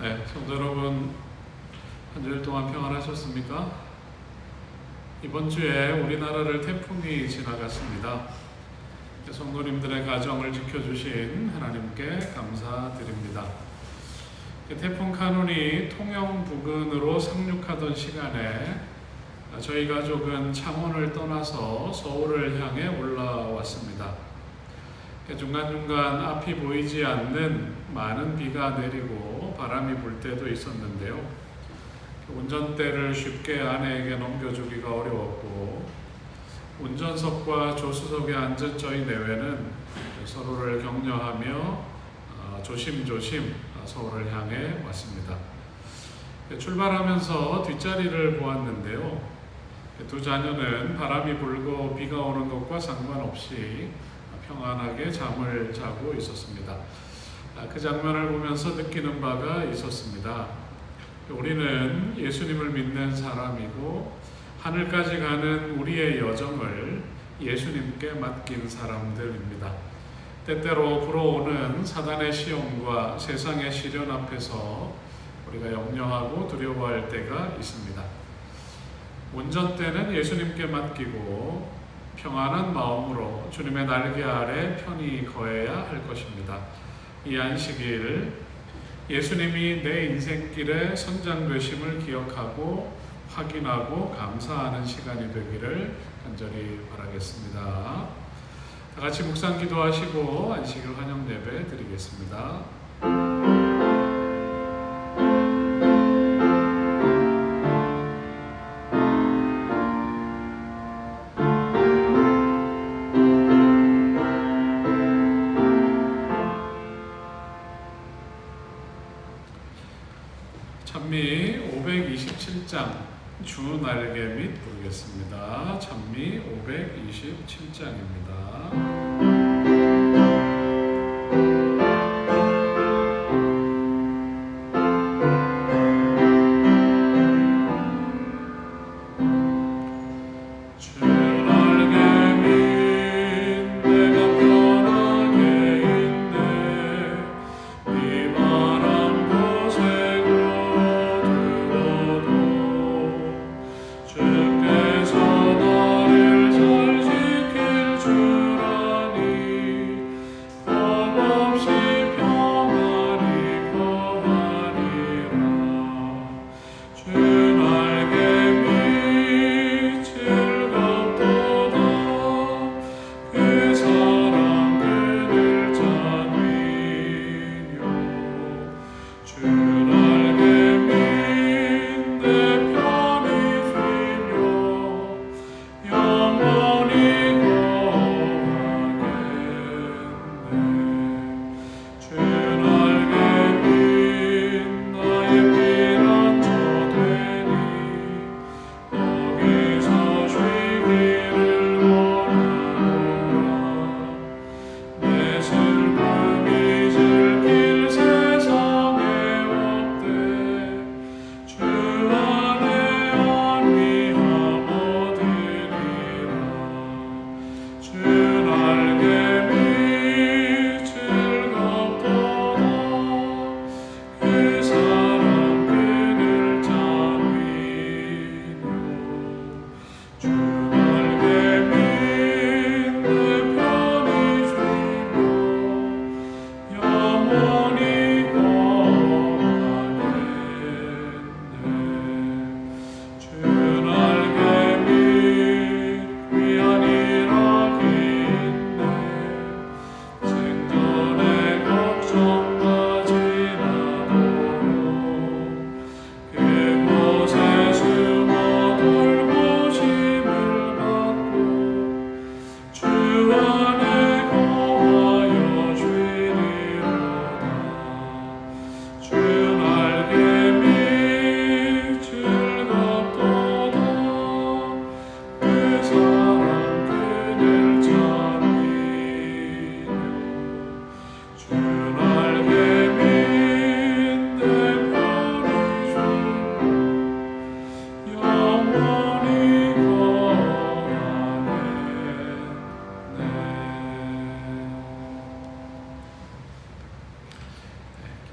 네, 성도 여러분, 한 주일 동안 평안하셨습니까? 이번 주에 우리나라를 태풍이 지나갔습니다. 성도님들의 가정을 지켜주신 하나님께 감사드립니다. 태풍 카눈이 통영 부근으로 상륙하던 시간에 저희 가족은 창원을 떠나서 서울을 향해 올라왔습니다. 중간중간 앞이 보이지 않는 많은 비가 내리고 바람이 불 때도 있었는데요. 운전대를 쉽게 아내에게 넘겨주기가 어려웠고, 운전석과 조수석에 앉은 저희 내외는 서로를 격려하며 조심조심 서울을 향해 왔습니다. 출발하면서 뒷자리를 보았는데요. 두 자녀는 바람이 불고 비가 오는 것과 상관없이 평안하게 잠을 자고 있었습니다. 그 장면을 보면서 느끼는 바가 있었습니다. 우리는 예수님을 믿는 사람이고 하늘까지 가는 우리의 여정을 예수님께 맡긴 사람들입니다. 때때로 불어오는 사단의 시험과 세상의 시련 앞에서 우리가 염려하고 두려워할 때가 있습니다. 운전대는 예수님께 맡기고 평안한 마음으로 주님의 날개 아래 편히 거해야 할 것입니다. 이 안식일 예수님이 내 인생길의 선장되심을 기억하고 확인하고 감사하는 시간이 되기를 간절히 바라겠습니다. 다 같이 묵상 기도하시고 안식일 환영 예배 드리겠습니다. 찬미 527장 주 날개 및 부르겠습니다. 찬미 527장입니다.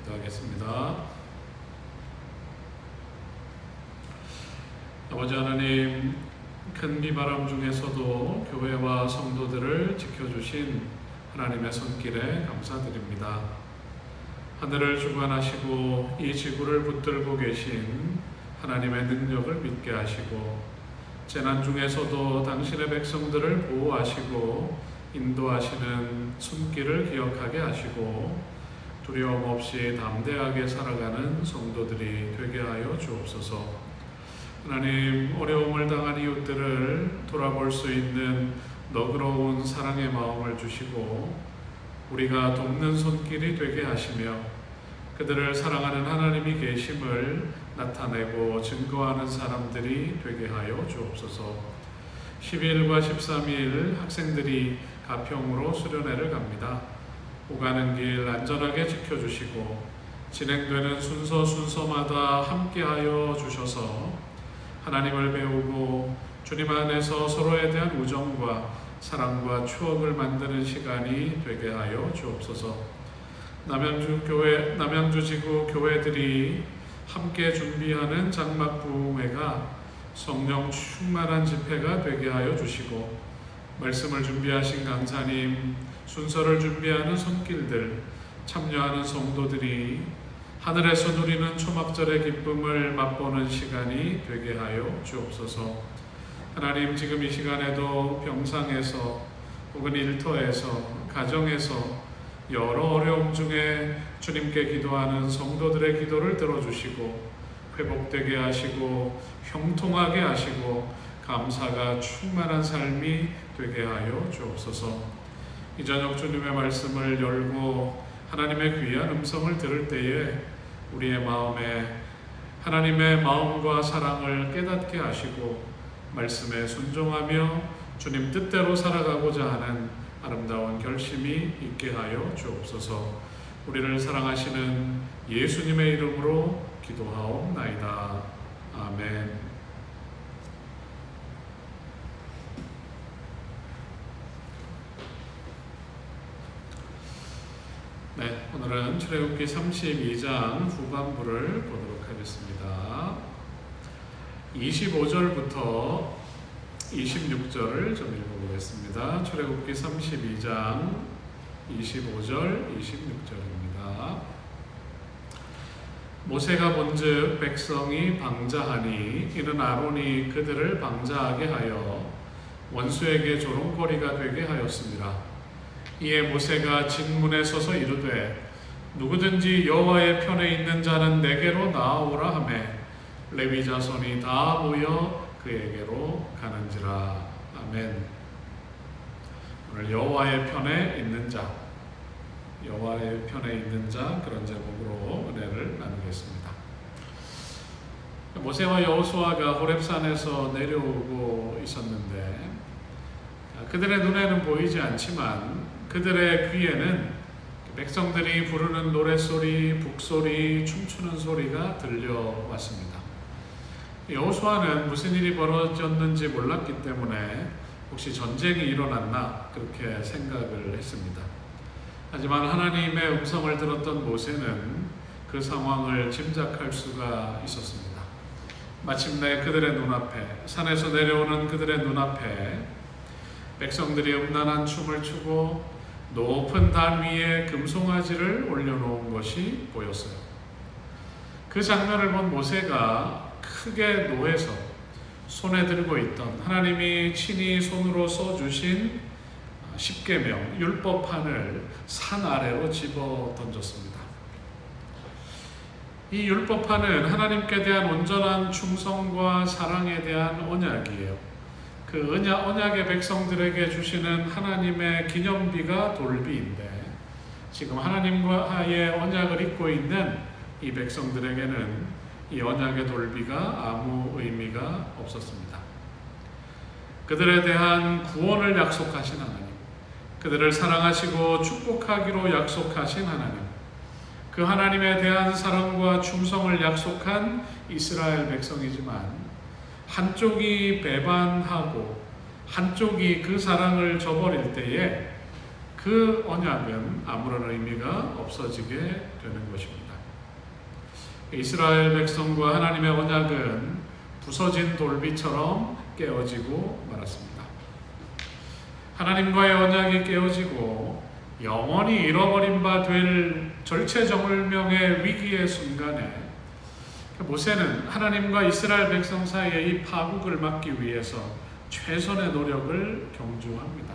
기도하겠습니다. 아버지 하나님, 큰 비바람 중에서도 교회와 성도들을 지켜주신 하나님의 손길에 감사드립니다. 하늘을 주관하시고 이 지구를 붙들고 계신 하나님의 능력을 믿게 하시고, 재난 중에서도 당신의 백성들을 보호하시고 인도하시는 손길을 기억하게 하시고, 두려움 없이 담대하게 살아가는 성도들이 되게 하여 주옵소서. 하나님, 어려움을 당한 이웃들을 돌아볼 수 있는 너그러운 사랑의 마음을 주시고 우리가 돕는 손길이 되게 하시며, 그들을 사랑하는 하나님이 계심을 나타내고 증거하는 사람들이 되게 하여 주옵소서. 12일과 13일 학생들이 가평으로 수련회를 갑니다. 오가는 길 안전하게 지켜주시고 진행되는 순서마다 함께하여 주셔서 하나님을 배우고 주님 안에서 서로에 대한 우정과 사랑과 추억을 만드는 시간이 되게 하여 주옵소서. 남양주 지구 교회들이 함께 준비하는 장막부흥회가 성령 충만한 집회가 되게 하여 주시고, 말씀을 준비하신 강사님, 순서를 준비하는 손길들, 참여하는 성도들이 하늘에서 누리는 초막절의 기쁨을 맛보는 시간이 되게 하여 주옵소서. 하나님, 지금 이 시간에도 병상에서 혹은 일터에서 가정에서 여러 어려움 중에 주님께 기도하는 성도들의 기도를 들어주시고 회복되게 하시고 형통하게 하시고 감사가 충만한 삶이 되게 하여 주옵소서. 이 저녁 주님의 말씀을 열고 하나님의 귀한 음성을 들을 때에 우리의 마음에 하나님의 마음과 사랑을 깨닫게 하시고 말씀에 순종하며 주님 뜻대로 살아가고자 하는 아름다운 결심이 있게 하여 주옵소서. 우리를 사랑하시는 예수님의 이름으로 기도하옵나이다. 아멘. 네, 오늘은 출애굽기 32장 후반부를 보도록 하겠습니다. 25절부터 26절을 좀 읽어보겠습니다. 출애굽기 32장 25절, 26절입니다. 모세가 본즉 백성이 방자하니 이는 아론이 그들을 방자하게 하여 원수에게 조롱거리가 되게 하였습니다. 이에 모세가 진문에 서서 이르되 누구든지 여호와의 편에 있는 자는 내게로 나아오라 하매 레위 자손이 다 모여 그에게로 가는지라. 아멘. 오늘 여호와의 편에 있는 자, 여호와의 편에 있는 자, 그런 제목으로 은혜를 나누겠습니다. 모세와 여호수아가 호렙산에서 내려오고 있었는데 그들의 눈에는 보이지 않지만 그들의 귀에는 백성들이 부르는 노랫소리, 북소리, 춤추는 소리가 들려왔습니다. 여호수아는 무슨 일이 벌어졌는지 몰랐기 때문에 혹시 전쟁이 일어났나 그렇게 생각을 했습니다. 하지만 하나님의 음성을 들었던 모세는 그 상황을 짐작할 수가 있었습니다. 마침내 그들의 눈앞에, 산에서 내려오는 그들의 눈앞에 백성들이 음란한 춤을 추고 높은 단 위에 금송아지를 올려놓은 것이 보였어요. 그 장면을 본 모세가 크게 노해서 손에 들고 있던 하나님이 친히 손으로 써주신 십계명 율법판을 산 아래로 집어 던졌습니다. 이 율법판은 하나님께 대한 온전한 충성과 사랑에 대한 언약이에요. 그 언약의 백성들에게 주시는 하나님의 기념비가 돌비인데 지금 하나님과의 언약을 잊고 있는 이 백성들에게는 이 언약의 돌비가 아무 의미가 없었습니다. 그들에 대한 구원을 약속하신 하나님, 그들을 사랑하시고 축복하기로 약속하신 하나님, 그 하나님에 대한 사랑과 충성을 약속한 이스라엘 백성이지만 한쪽이 배반하고 한쪽이 그 사랑을 저버릴 때에 그 언약은 아무런 의미가 없어지게 되는 것입니다. 이스라엘 백성과 하나님의 언약은 부서진 돌비처럼 깨어지고 말았습니다. 하나님과의 언약이 깨어지고 영원히 잃어버린 바 될 절체절명의 위기의 순간에 모세는 하나님과 이스라엘 백성 사이의 이 파국을 막기 위해서 최선의 노력을 경주합니다.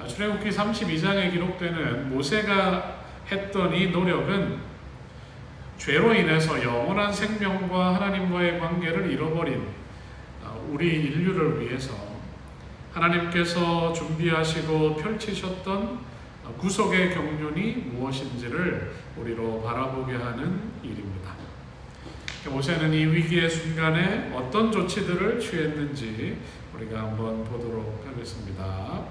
출애굽기 32장에 기록되는 모세가 했던 이 노력은 죄로 인해서 영원한 생명과 하나님과의 관계를 잃어버린 우리 인류를 위해서 하나님께서 준비하시고 펼치셨던 구속의 경륜이 무엇인지를 우리로 바라보게 하는 일입니다. 모세는 이 위기의 순간에 어떤 조치들을 취했는지 우리가 한번 보도록 하겠습니다.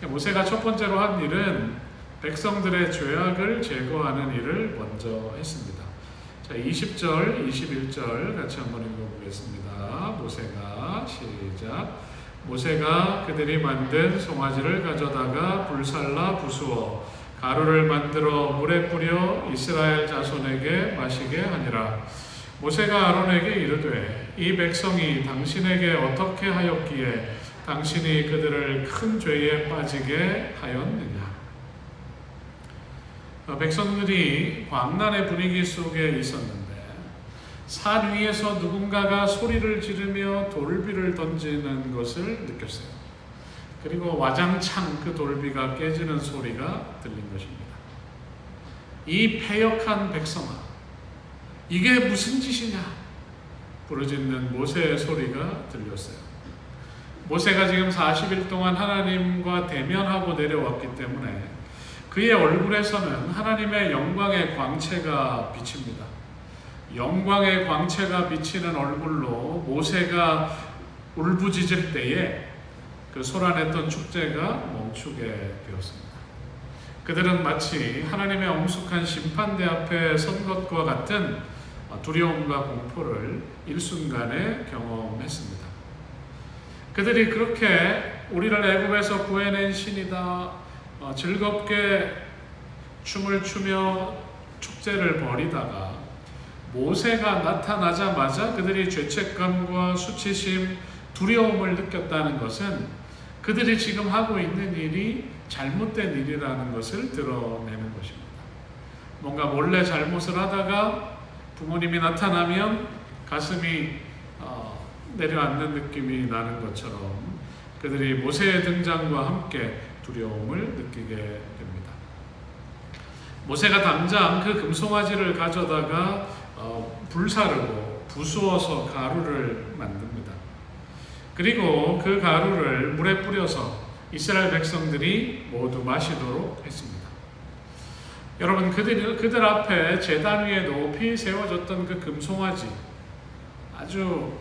모세가 첫 번째로 한 일은 백성들의 죄악을 제거하는 일을 먼저 했습니다. 자, 20절, 21절 같이 한번 읽어보겠습니다. 모세가 시작. 모세가 그들이 만든 송아지를 가져다가 불살라 부수어 가루를 만들어 물에 뿌려 이스라엘 자손에게 마시게 하니라. 모세가 아론에게 이르되 이 백성이 당신에게 어떻게 하였기에 당신이 그들을 큰 죄에 빠지게 하였느냐. 백성들이 광란의 분위기 속에 있었는데 산 위에서 누군가가 소리를 지르며 돌비를 던지는 것을 느꼈어요. 그리고 와장창 그 돌비가 깨지는 소리가 들린 것입니다. 이 패역한 백성아, 이게 무슨 짓이냐? 부르짖는 모세의 소리가 들렸어요. 모세가 지금 40일 동안 하나님과 대면하고 내려왔기 때문에 그의 얼굴에서는 하나님의 영광의 광채가 비칩니다. 영광의 광채가 비치는 얼굴로 모세가 울부짖을 때에 그 솟아냈던 축제가 멈추게 되었습니다. 그들은 마치 하나님의 엄숙한 심판대 앞에 선 것과 같은 두려움과 공포를 일순간에 경험했습니다. 그들이 그렇게 우리를 애굽에서 구해낸 신이다, 즐겁게 춤을 추며 축제를 벌이다가 모세가 나타나자마자 그들이 죄책감과 수치심, 두려움을 느꼈다는 것은 그들이 지금 하고 있는 일이 잘못된 일이라는 것을 드러내는 것입니다. 뭔가 몰래 잘못을 하다가 부모님이 나타나면 가슴이 내려앉는 느낌이 나는 것처럼 그들이 모세의 등장과 함께 두려움을 느끼게 됩니다. 모세가 당장 그 금송아지를 가져다가 불사르고 부수어서 가루를 만듭니다. 그리고 그 가루를 물에 뿌려서 이스라엘 백성들이 모두 마시도록 했습니다. 여러분, 그들 앞에 제단 위에 높이 세워졌던 그 금송아지, 아주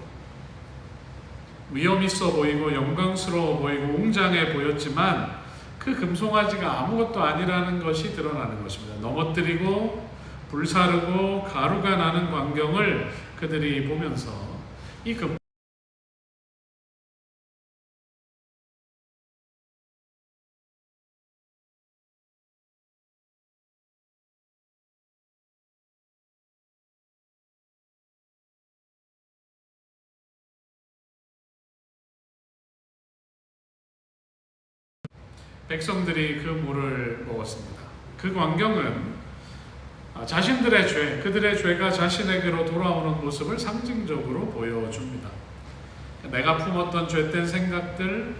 위험 있어 보이고 영광스러워 보이고 웅장해 보였지만 그 금송아지가 아무것도 아니라는 것이 드러나는 것입니다. 넘어뜨리고 불사르고 가루가 나는 광경을 그들이 보면서 이 백성들이 그 물을 먹었습니다. 그 광경은 자신들의 죄, 그들의 죄가 자신에게로 돌아오는 모습을 상징적으로 보여줍니다. 내가 품었던 죄된 생각들,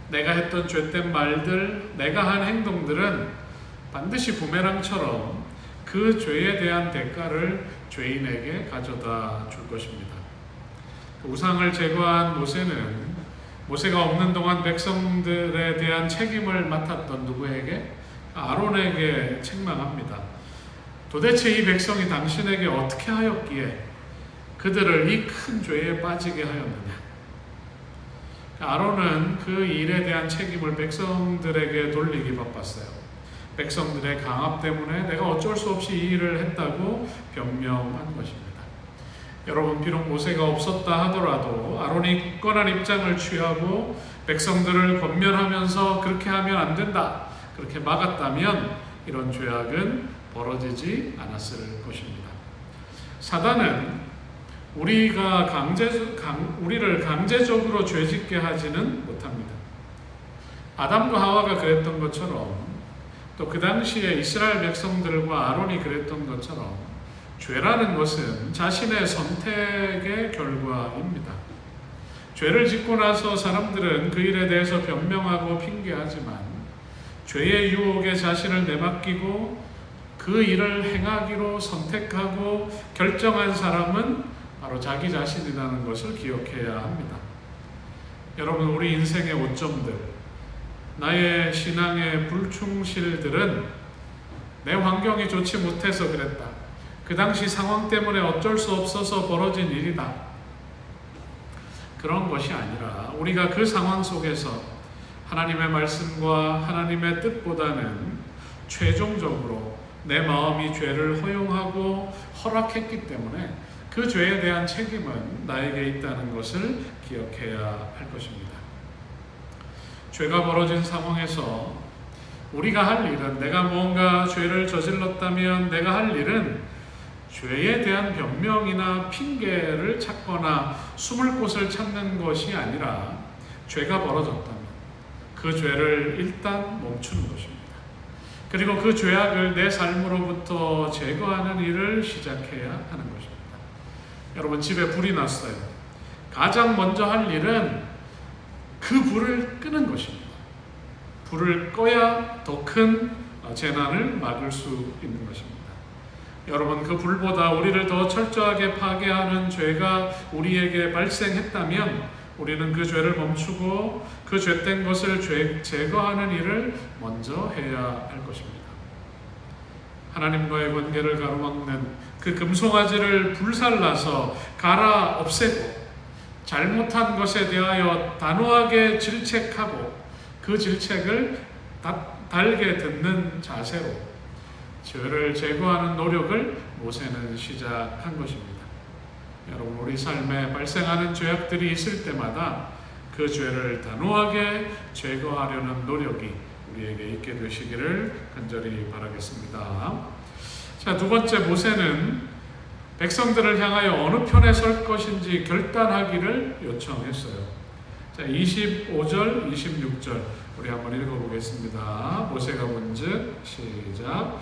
내가 했던 죄된 말들, 내가 한 행동들은 반드시 부메랑처럼 그 죄에 대한 대가를 죄인에게 가져다 줄 것입니다. 우상을 제거한 모세가 없는 동안 백성들에 대한 책임을 맡았던 누구에게? 아론에게 책망합니다. 도대체 이 백성이 당신에게 어떻게 하였기에 그들을 이 큰 죄에 빠지게 하였느냐? 아론은 그 일에 대한 책임을 백성들에게 돌리기 바빴어요. 백성들의 강압 때문에 내가 어쩔 수 없이 이 일을 했다고 변명한 것입니다. 여러분, 비록 모세가 없었다 하더라도 아론이 굳건한 입장을 취하고 백성들을 권면하면서 그렇게 하면 안 된다, 그렇게 막았다면 이런 죄악은 벌어지지 않았을 것입니다. 사단은 우리를 강제적으로 죄짓게 하지는 못합니다. 아담과 하와가 그랬던 것처럼 또 그 당시에 이스라엘 백성들과 아론이 그랬던 것처럼 죄라는 것은 자신의 선택의 결과입니다. 죄를 짓고 나서 사람들은 그 일에 대해서 변명하고 핑계하지만 죄의 유혹에 자신을 내맡기고 그 일을 행하기로 선택하고 결정한 사람은 바로 자기 자신이라는 것을 기억해야 합니다. 여러분, 우리 인생의 오점들, 나의 신앙의 불충실들은 내 환경이 좋지 못해서 그랬다. 그 당시 상황 때문에 어쩔 수 없어서 벌어진 일이다. 그런 것이 아니라 우리가 그 상황 속에서 하나님의 말씀과 하나님의 뜻보다는 최종적으로 내 마음이 죄를 허용하고 허락했기 때문에 그 죄에 대한 책임은 나에게 있다는 것을 기억해야 할 것입니다. 죄가 벌어진 상황에서 우리가 할 일은, 내가 뭔가 죄를 저질렀다면 내가 할 일은 죄에 대한 변명이나 핑계를 찾거나 숨을 곳을 찾는 것이 아니라 죄가 벌어졌다면 그 죄를 일단 멈추는 것입니다. 그리고 그 죄악을 내 삶으로부터 제거하는 일을 시작해야 하는 것입니다. 여러분, 집에 불이 났어요. 가장 먼저 할 일은 그 불을 끄는 것입니다. 불을 꺼야 더 큰 재난을 막을 수 있는 것입니다. 여러분, 그 불보다 우리를 더 철저하게 파괴하는 죄가 우리에게 발생했다면 우리는 그 죄를 멈추고 그 죄된 것을 제거하는 일을 먼저 해야 할 것입니다. 하나님과의 관계를 가로막는 그 금송아지를 불살라서 갈아 없애고 잘못한 것에 대하여 단호하게 질책하고 그 질책을 달게 듣는 자세로 죄를 제거하는 노력을 모세는 시작한 것입니다. 여러분, 우리 삶에 발생하는 죄악들이 있을 때마다 그 죄를 단호하게 제거하려는 노력이 우리에게 있게 되시기를 간절히 바라겠습니다. 자, 두 번째, 모세는 백성들을 향하여 어느 편에 설 것인지 결단하기를 요청했어요. 자, 25절, 26절 우리 한번 읽어보겠습니다. 모세가 본즉, 시작.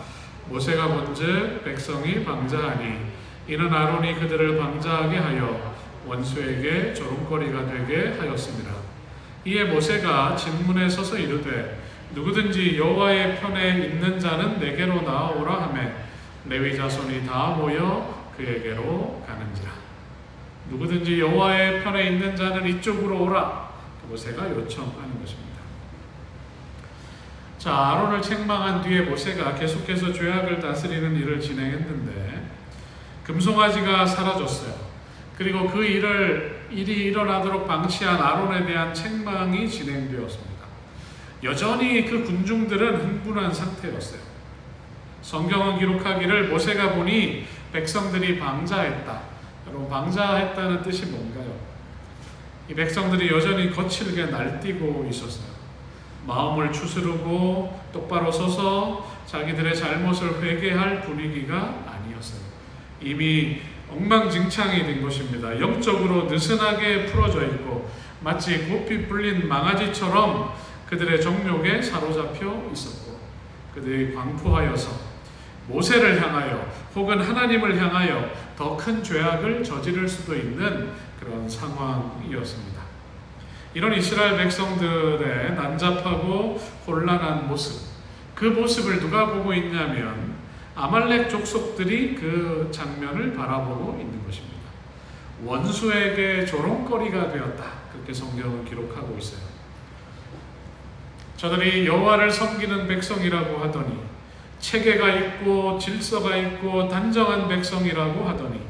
모세가 본즉 백성이 방자하니 이는 아론이 그들을 방자하게 하여 원수에게 조롱거리가 되게 하였습니다. 이에 모세가 진문에 서서 이르되 누구든지 여호와의 편에 있는 자는 내게로 나아오라 하매 레위 자손이 다 모여 그에게로 가는지라. 누구든지 여호와의 편에 있는 자는 이쪽으로 오라. 모세가 요청하는 것입니다. 자, 아론을 책망한 뒤에 모세가 계속해서 죄악을 다스리는 일을 진행했는데 금송아지가 사라졌어요. 그리고 그 일이 일어나도록 방치한 아론에 대한 책망이 진행되었습니다. 여전히 그 군중들은 흥분한 상태였어요. 성경은 기록하기를 모세가 보니 백성들이 방자했다. 여러분, 방자했다는 뜻이 뭔가요? 이 백성들이 여전히 거칠게 날뛰고 있었어요. 마음을 추스르고 똑바로 서서 자기들의 잘못을 회개할 분위기가 아니었어요. 이미 엉망진창이 된 것입니다. 영적으로 느슨하게 풀어져 있고 마치 고삐 불린 망아지처럼 그들의 정욕에 사로잡혀 있었고 그들이 광포하여서 모세를 향하여 혹은 하나님을 향하여 더 큰 죄악을 저지를 수도 있는 그런 상황이었습니다. 이런 이스라엘 백성들의 난잡하고 혼란한 모습, 그 모습을 누가 보고 있냐면 아말렉 족속들이 그 장면을 바라보고 있는 것입니다. 원수에게 조롱거리가 되었다. 그렇게 성경은 기록하고 있어요. 저들이 여호와를 섬기는 백성이라고 하더니 체계가 있고 질서가 있고 단정한 백성이라고 하더니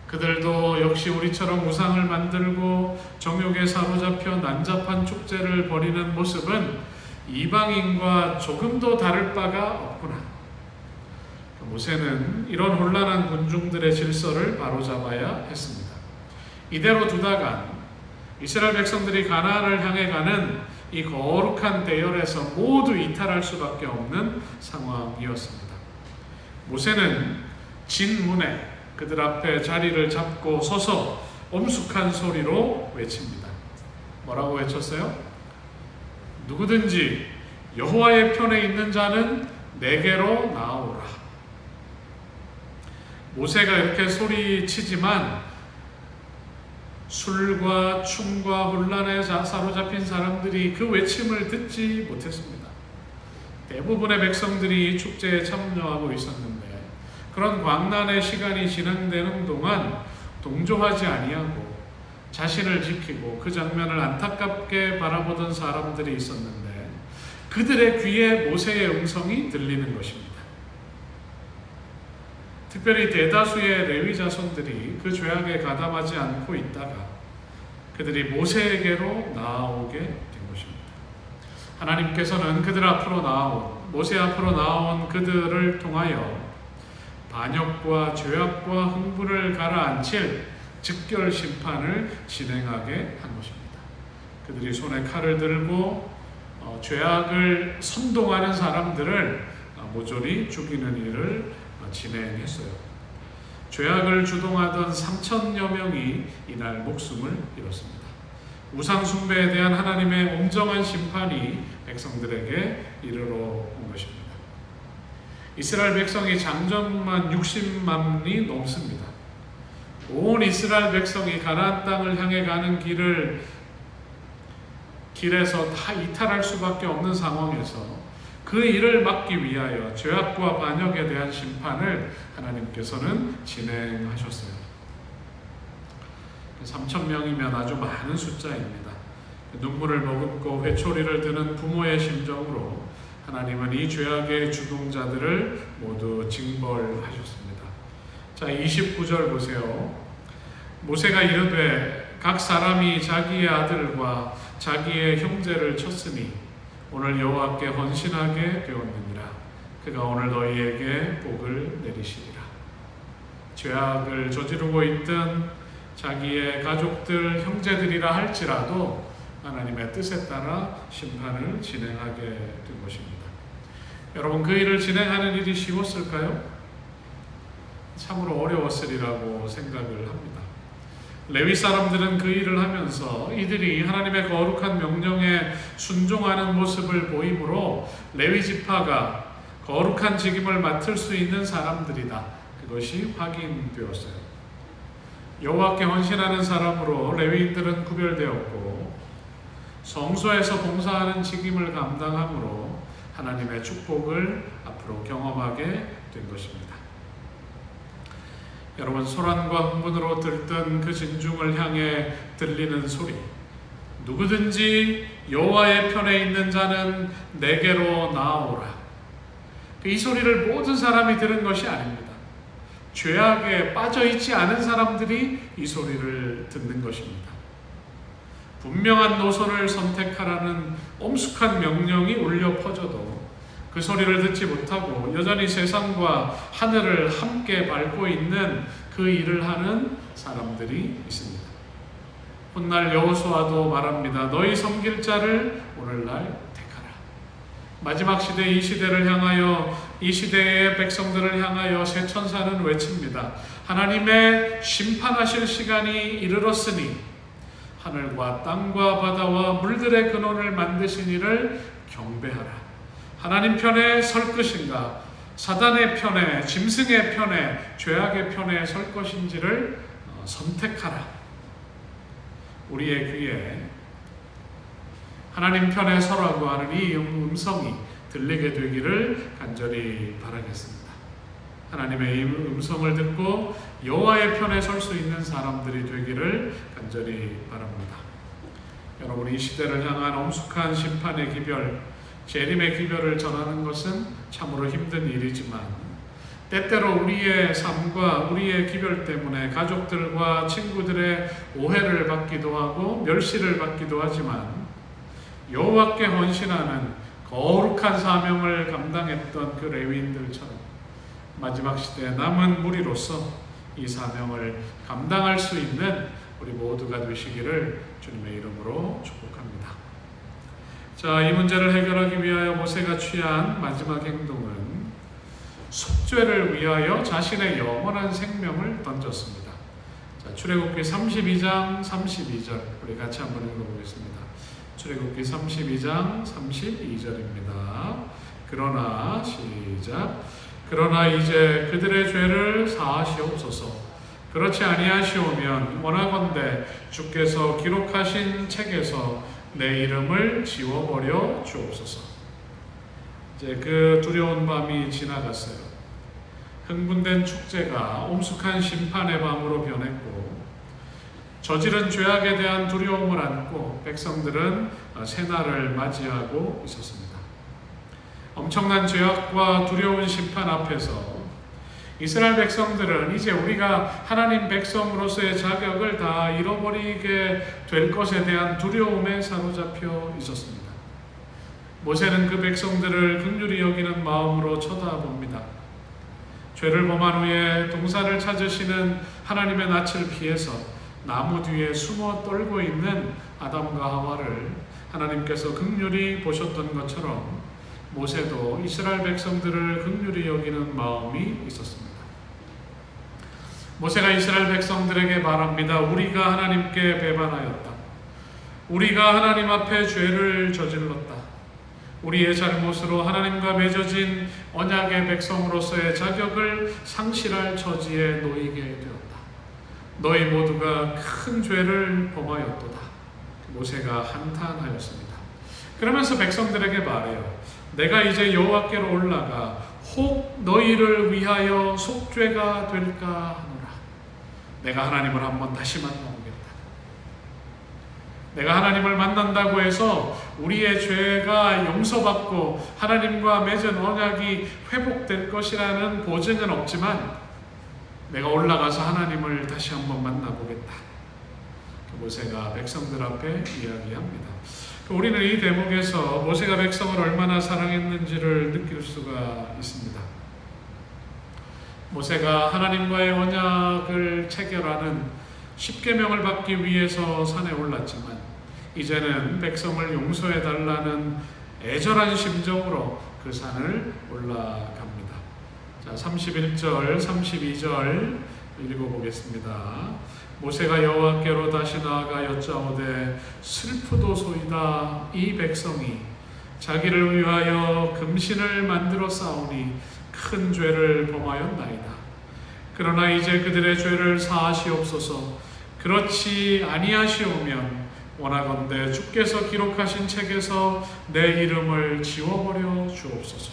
그들도 역시 우리처럼 우상을 만들고 정욕에 사로잡혀 난잡한 축제를 벌이는 모습은 이방인과 조금도 다를 바가 없구나. 모세는 이런 혼란한 군중들의 질서를 바로잡아야 했습니다. 이대로 두다간 이스라엘 백성들이 가나안을 향해 가는 이 거룩한 대열에서 모두 이탈할 수밖에 없는 상황이었습니다. 모세는 진문에 그들 앞에 자리를 잡고 서서 엄숙한 소리로 외칩니다. 뭐라고 외쳤어요? 누구든지 여호와의 편에 있는 자는 내게로 나오라. 모세가 이렇게 소리치지만 술과 춤과 혼란에 사로잡힌 사람들이 그 외침을 듣지 못했습니다. 대부분의 백성들이 축제에 참여하고 있었는데 그런 광란의 시간이 진행되는 동안 동조하지 아니하고 자신을 지키고 그 장면을 안타깝게 바라보던 사람들이 있었는데 그들의 귀에 모세의 음성이 들리는 것입니다. 특별히 대다수의 레위 자손들이 그 죄악에 가담하지 않고 있다가 그들이 모세에게로 나아오게 된 것입니다. 하나님께서는 모세 앞으로 나온 그들을 통하여 반역과 죄악과 흥분을 가라앉힐 즉결 심판을 진행하게 한 것입니다. 그들이 손에 칼을 들고 죄악을 선동하는 사람들을 모조리 죽이는 일을 진행했어요. 죄악을 주동하던 3,000여 명이 이날 목숨을 잃었습니다. 우상 숭배에 대한 하나님의 엄정한 심판이 백성들에게 이르러 온 것입니다. 이스라엘 백성이 장정만 60만이 넘습니다. 온 이스라엘 백성이 가나안 땅을 향해 가는 길에서 다 이탈할 수밖에 없는 상황에서 그 일을 막기 위하여 죄악과 반역에 대한 심판을 하나님께서는 진행하셨어요. 3,000명이면 아주 많은 숫자입니다. 눈물을 머금고 회초리를 드는 부모의 심정으로 하나님은 이 죄악의 주동자들을 모두 징벌하셨습니다. 자, 29절 보세요. 모세가 이르되 각 사람이 자기의 아들과 자기의 형제를 쳤으니 오늘 여호와께 헌신하게 되었느니라. 그가 오늘 너희에게 복을 내리시리라. 죄악을 저지르고 있던 자기의 가족들, 형제들이라 할지라도 하나님의 뜻에 따라 심판을 진행하게 된 것입니다. 여러분, 그 일을 진행하는 일이 쉬웠을까요? 참으로 어려웠으리라고 생각을 합니다. 레위 사람들은 그 일을 하면서 이들이 하나님의 거룩한 명령에 순종하는 모습을 보이므로 레위 지파가 거룩한 직임을 맡을 수 있는 사람들이다. 그것이 확인되었어요. 여호와께 헌신하는 사람으로 레위인들은 구별되었고 성소에서 봉사하는 직임을 감당함으로 하나님의 축복을 앞으로 경험하게 된 것입니다. 여러분, 소란과 흥분으로 들뜬 그 진중을 향해 들리는 소리, 누구든지 여호와의 편에 있는 자는 내게로 나아오라. 이 소리를 모든 사람이 들은 것이 아닙니다. 죄악에 빠져있지 않은 사람들이 이 소리를 듣는 것입니다. 분명한 노선을 선택하라는 엄숙한 명령이 울려 퍼져도 그 소리를 듣지 못하고 여전히 세상과 하늘을 함께 밟고 있는 그 일을 하는 사람들이 있습니다. 훗날 여호수아도 말합니다. 너희 섬길 자를 오늘날 택하라. 마지막 시대, 이 시대를 향하여, 이 시대의 백성들을 향하여 새 천사는 외칩니다. 하나님의 심판하실 시간이 이르렀으니 하늘과 땅과 바다와 물들의 근원을 만드신 이를 경배하라. 하나님 편에 설 것인가, 사단의 편에, 짐승의 편에, 죄악의 편에 설 것인지를 선택하라. 우리의 귀에 하나님 편에 서라고 하는 이 음성이 들리게 되기를 간절히 바라겠습니다. 하나님의 이 음성을 듣고 여호와의 편에 설 수 있는 사람들이 되기를 간절히 바랍니다. 여러분, 이 시대를 향한 엄숙한 심판의 기별, 재림의 기별을 전하는 것은 참으로 힘든 일이지만 때때로 우리의 삶과 우리의 기별 때문에 가족들과 친구들의 오해를 받기도 하고 멸시를 받기도 하지만 여호와께 헌신하는 거룩한 사명을 감당했던 그 레위인들처럼 마지막 시대에 남은 무리로서 이 사명을 감당할 수 있는 우리 모두가 되시기를 주님의 이름으로 축복합니다. 자, 이 문제를 해결하기 위하여 모세가 취한 마지막 행동은 속죄를 위하여 자신의 영원한 생명을 던졌습니다. 자, 출애굽기 32장 32절 우리 같이 한번 읽어보겠습니다. 출애굽기 32장 32절입니다. 그러나 시작. 그러나 이제 그들의 죄를 사하시옵소서. 그렇지 아니하시오면 원하건대 주께서 기록하신 책에서 내 이름을 지워버려 주옵소서. 이제 그 두려운 밤이 지나갔어요. 흥분된 축제가 엄숙한 심판의 밤으로 변했고 저지른 죄악에 대한 두려움을 안고 백성들은 새날을 맞이하고 있었습니다. 엄청난 죄악과 두려운 심판 앞에서 이스라엘 백성들은 이제 우리가 하나님 백성으로서의 자격을 다 잃어버리게 될 것에 대한 두려움에 사로잡혀 있었습니다. 모세는 그 백성들을 긍휼히 여기는 마음으로 쳐다봅니다. 죄를 범한 후에 동산을 찾으시는 하나님의 낯을 피해서 나무 뒤에 숨어 떨고 있는 아담과 하와를 하나님께서 긍휼히 보셨던 것처럼 모세도 이스라엘 백성들을 긍휼히 여기는 마음이 있었습니다. 모세가 이스라엘 백성들에게 말합니다. 우리가 하나님께 배반하였다. 우리가 하나님 앞에 죄를 저질렀다. 우리의 잘못으로 하나님과 맺어진 언약의 백성으로서의 자격을 상실할 처지에 놓이게 되었다. 너희 모두가 큰 죄를 범하였도다. 모세가 한탄하였습니다. 그러면서 백성들에게 말해요. 내가 이제 여호와께로 올라가 혹 너희를 위하여 속죄가 될까 하노라. 내가 하나님을 한번 다시 만나보겠다. 내가 하나님을 만난다고 해서 우리의 죄가 용서받고 하나님과 맺은 언약이 회복될 것이라는 보증은 없지만 내가 올라가서 하나님을 다시 한번 만나보겠다. 모세가 백성들 앞에 이야기합니다. 우리는 이 대목에서 모세가 백성을 얼마나 사랑했는지를 느낄 수가 있습니다. 모세가 하나님과의 언약을 체결하는 십계명을 받기 위해서 산에 올랐지만 이제는 백성을 용서해달라는 애절한 심정으로 그 산을 올라갑니다. 자, 31절, 32절 읽어보겠습니다. 모세가 여호와께로 다시 나아가 여짜오되 슬프도소이다. 이 백성이 자기를 위하여 금신을 만들어 싸우니 큰 죄를 범하였나이다. 그러나 이제 그들의 죄를 사하시옵소서. 그렇지 아니하시오면 원하건대 주께서 기록하신 책에서 내 이름을 지워버려 주옵소서.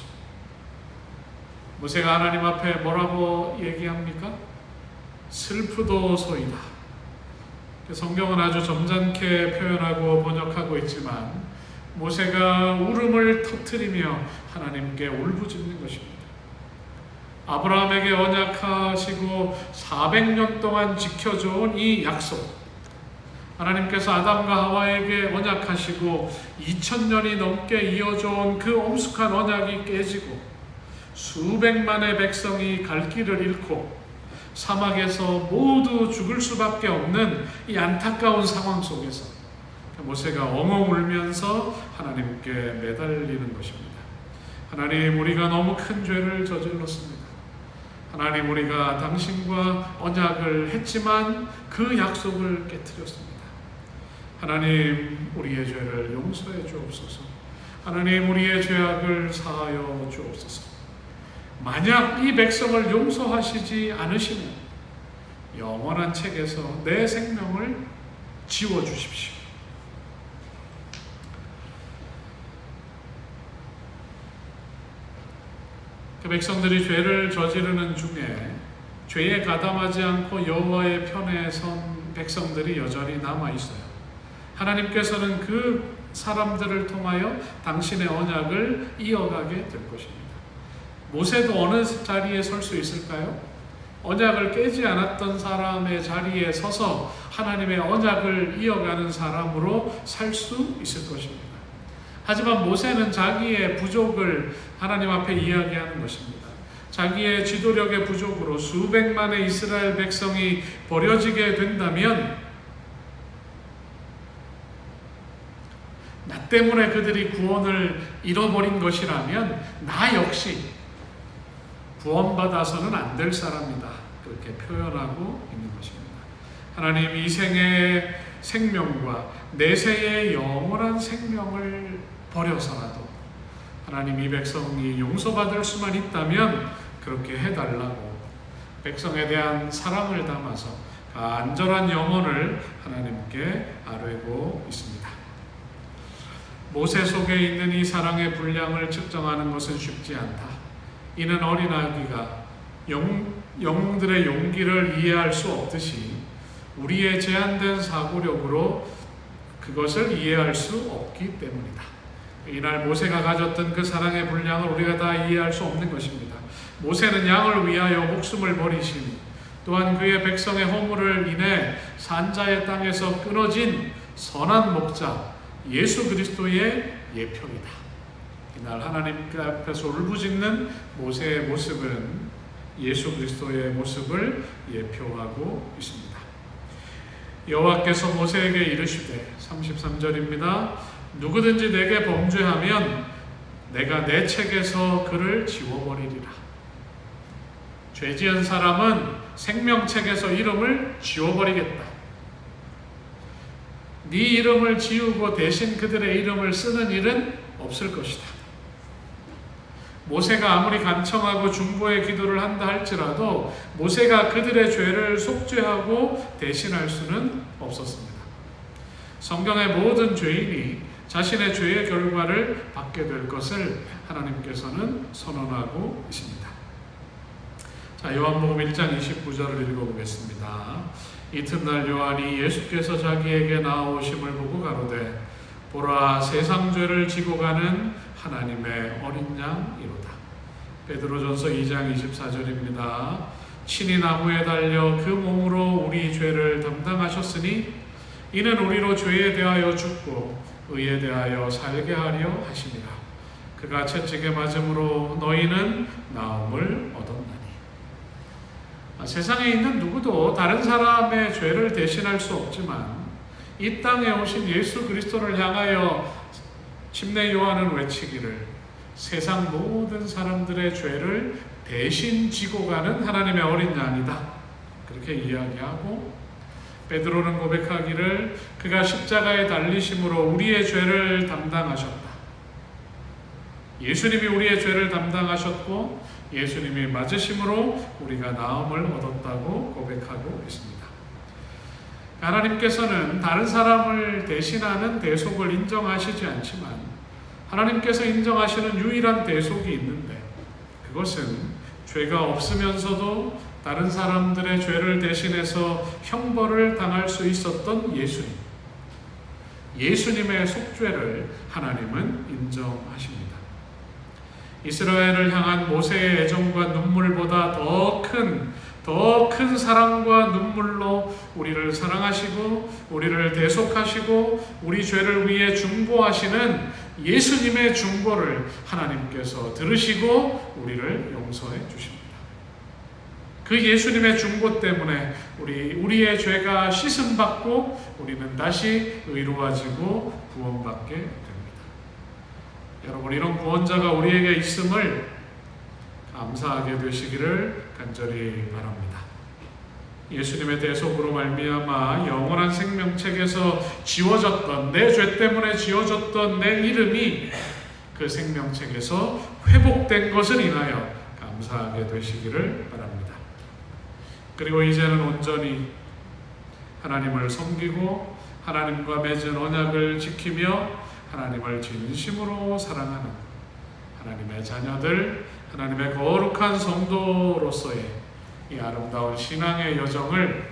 모세가 하나님 앞에 뭐라고 얘기합니까? 슬프도소이다. 성경은 아주 점잖게 표현하고 번역하고 있지만 모세가 울음을 터뜨리며 하나님께 울부짖는 것입니다. 아브라함에게 언약하시고 400년 동안 지켜줘온 이 약속, 하나님께서 아담과 하와에게 언약하시고 2000년이 넘게 이어져온 그 엄숙한 언약이 깨지고 수백만의 백성이 갈 길을 잃고 사막에서 모두 죽을 수밖에 없는 이 안타까운 상황 속에서 모세가 엉엉 울면서 하나님께 매달리는 것입니다. 하나님, 우리가 너무 큰 죄를 저질렀습니다. 하나님, 우리가 당신과 언약을 했지만 그 약속을 깨뜨렸습니다. 하나님, 우리의 죄를 용서해 주옵소서. 하나님, 우리의 죄악을 사하여 주옵소서. 만약 이 백성을 용서하시지 않으시면 영원한 책에서 내 생명을 지워주십시오. 그 백성들이 죄를 저지르는 중에 죄에 가담하지 않고 여호와의 편에 선 백성들이 여전히 남아있어요. 하나님께서는 그 사람들을 통하여 당신의 언약을 이어가게 될 것입니다. 모세도 어느 자리에 설 수 있을까요? 언약을 깨지 않았던 사람의 자리에 서서 하나님의 언약을 이어가는 사람으로 살 수 있을 것입니다. 하지만 모세는 자기의 부족을 하나님 앞에 이야기하는 것입니다. 자기의 지도력의 부족으로 수백만의 이스라엘 백성이 버려지게 된다면 나 때문에 그들이 구원을 잃어버린 것이라면 나 역시 구원받아서는 안 될 사람이다. 그렇게 표현하고 있는 것입니다. 하나님 이 생의 생명과 내세의 영원한 생명을 버려서라도 하나님 이 백성이 용서받을 수만 있다면 그렇게 해달라고 백성에 대한 사랑을 담아서 간절한 영혼을 하나님께 아뢰고 있습니다. 모세 속에 있는 이 사랑의 분량을 측정하는 것은 쉽지 않다. 이는 어린아기가 영웅들의 용기를 이해할 수 없듯이 우리의 제한된 사고력으로 그것을 이해할 수 없기 때문이다. 이날 모세가 가졌던 그 사랑의 분량을 우리가 다 이해할 수 없는 것입니다. 모세는 양을 위하여 목숨을 버리신, 또한 그의 백성의 허물을 인해 산자의 땅에서 끊어진 선한 목자 예수 그리스도의 예표이다. 이날 하나님 앞에서 울부짖는 모세의 모습은 예수 그리스도의 모습을 예표하고 있습니다. 여호와께서 모세에게 이르시되 33절입니다. 누구든지 내게 범죄하면 내가 내 책에서 그를 지워버리리라. 죄지은 사람은 생명책에서 이름을 지워버리겠다. 네 이름을 지우고 대신 그들의 이름을 쓰는 일은 없을 것이다. 모세가 아무리 간청하고 중보의 기도를 한다 할지라도 모세가 그들의 죄를 속죄하고 대신할 수는 없었습니다. 성경의 모든 죄인이 자신의 죄의 결과를 받게 될 것을 하나님께서는 선언하고 있습니다. 자, 요한복음 1장 29절을 읽어보겠습니다. 이튿날 요한이 예수께서 자기에게 나오심을 보고 가로되 보라, 세상 죄를 지고 가는 하나님의 어린 양이로다. 베드로전서 2장 24절입니다. 친히 나무에 달려 그 몸으로 우리 죄를 담당하셨으니 이는 우리로 죄에 대하여 죽고 의에 대하여 살게 하려 하심이라. 그가 채찍에 맞음으로 너희는 나음을 얻었나니. 세상에 있는 누구도 다른 사람의 죄를 대신할 수 없지만 이 땅에 오신 예수 그리스도를 향하여 침례 요한은 외치기를 세상 모든 사람들의 죄를 대신 지고 가는 하나님의 어린 양이다. 그렇게 이야기하고 베드로는 고백하기를 그가 십자가에 달리심으로 우리의 죄를 담당하셨다. 예수님이 우리의 죄를 담당하셨고 예수님이 맞으심으로 우리가 나음을 얻었다고 고백하고 있습니다. 하나님께서는 다른 사람을 대신하는 대속을 인정하시지 않지만 하나님께서 인정하시는 유일한 대속이 있는데 그것은 죄가 없으면서도 다른 사람들의 죄를 대신해서 형벌을 당할 수 있었던 예수님의 속죄를 하나님은 인정하십니다. 이스라엘을 향한 모세의 애정과 눈물보다 더 큰 사랑과 눈물로 우리를 사랑하시고 우리를 대속하시고 우리 죄를 위해 중보하시는 예수님의 중보를 하나님께서 들으시고 우리를 용서해 주십니다. 그 예수님의 중보 때문에 우리의 죄가 씻음받고 우리는 다시 의로워지고 구원받게 됩니다. 여러분, 이런 구원자가 우리에게 있음을 감사하게 되시기를 간절히 바랍니다. 예수님의 대속으로 말미암아 영원한 생명책에서 지워졌던 내 죄 때문에 지워졌던 내 이름이 그 생명책에서 회복된 것을 인하여 감사하게 되시기를 바랍니다. 그리고 이제는 온전히 하나님을 섬기고 하나님과 맺은 언약을 지키며 하나님을 진심으로 사랑하는 하나님의 자녀들, 하나님의 거룩한 성도로서의 이 아름다운 신앙의 여정을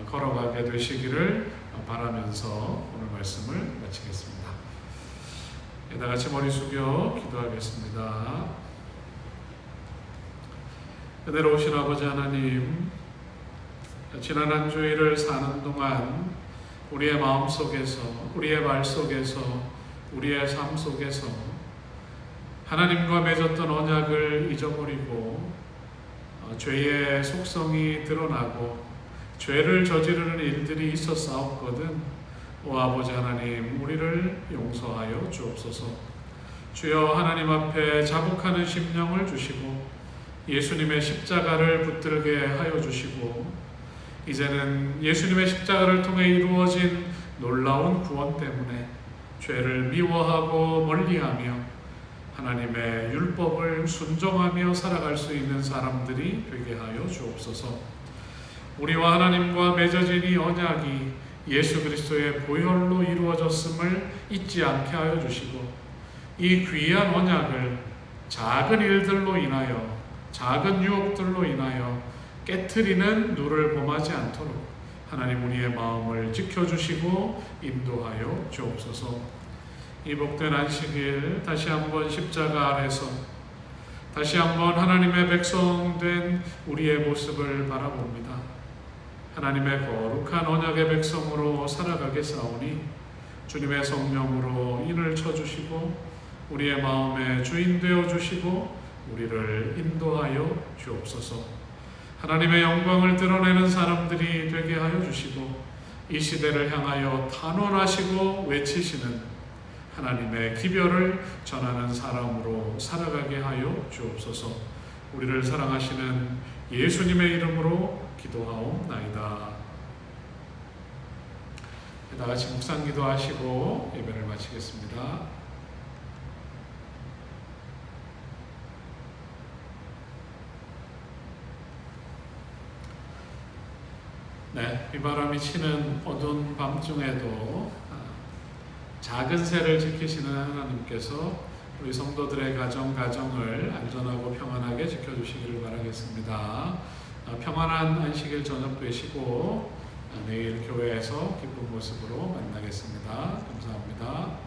걸어가게 되시기를 바라면서 오늘 말씀을 마치겠습니다. 다 같이 머리 숙여 기도하겠습니다. 그대로 오신 아버지 하나님, 지난 한 주일을 사는 동안 우리의 마음 속에서, 우리의 말 속에서, 우리의 삶 속에서 하나님과 맺었던 언약을 잊어버리고 죄의 속성이 드러나고 죄를 저지르는 일들이 있었사옵거든. 오 아버지 하나님, 우리를 용서하여 주옵소서. 주여, 하나님 앞에 자복하는 심령을 주시고 예수님의 십자가를 붙들게 하여 주시고 이제는 예수님의 십자가를 통해 이루어진 놀라운 구원 때문에 죄를 미워하고 멀리하며 하나님의 율법을 순종하며 살아갈 수 있는 사람들이 되게 하여 주옵소서. 우리와 하나님과 맺어진 이 언약이 예수 그리스도의 보혈로 이루어졌음을 잊지 않게 하여 주시고 이 귀한 언약을 작은 일들로 인하여 작은 유혹들로 인하여 깨트리는 누를 범하지 않도록 하나님 우리의 마음을 지켜주시고 인도하여 주옵소서. 이 복된 안식일 다시 한번 십자가 아래서 다시 한번 하나님의 백성 된 우리의 모습을 바라봅니다. 하나님의 거룩한 언약의 백성으로 살아가겠사오니 주님의 성령으로 인을 쳐주시고 우리의 마음의 주인 되어주시고 우리를 인도하여 주옵소서. 하나님의 영광을 드러내는 사람들이 되게 하여 주시고 이 시대를 향하여 탄원하시고 외치시는 하나님의 기별을 전하는 사람으로 살아가게 하여 주옵소서. 우리를 사랑하시는 예수님의 이름으로 기도하옵나이다. 다 같이 묵상 기도하시고 예배를 마치겠습니다. 네, 비바람이 치는 어두운 밤중에도 작은 새를 지키시는 하나님께서 우리 성도들의 가정을 안전하고 평안하게 지켜주시기를 바라겠습니다. 평안한 안식일 저녁 되시고 내일 교회에서 기쁜 모습으로 만나겠습니다. 감사합니다.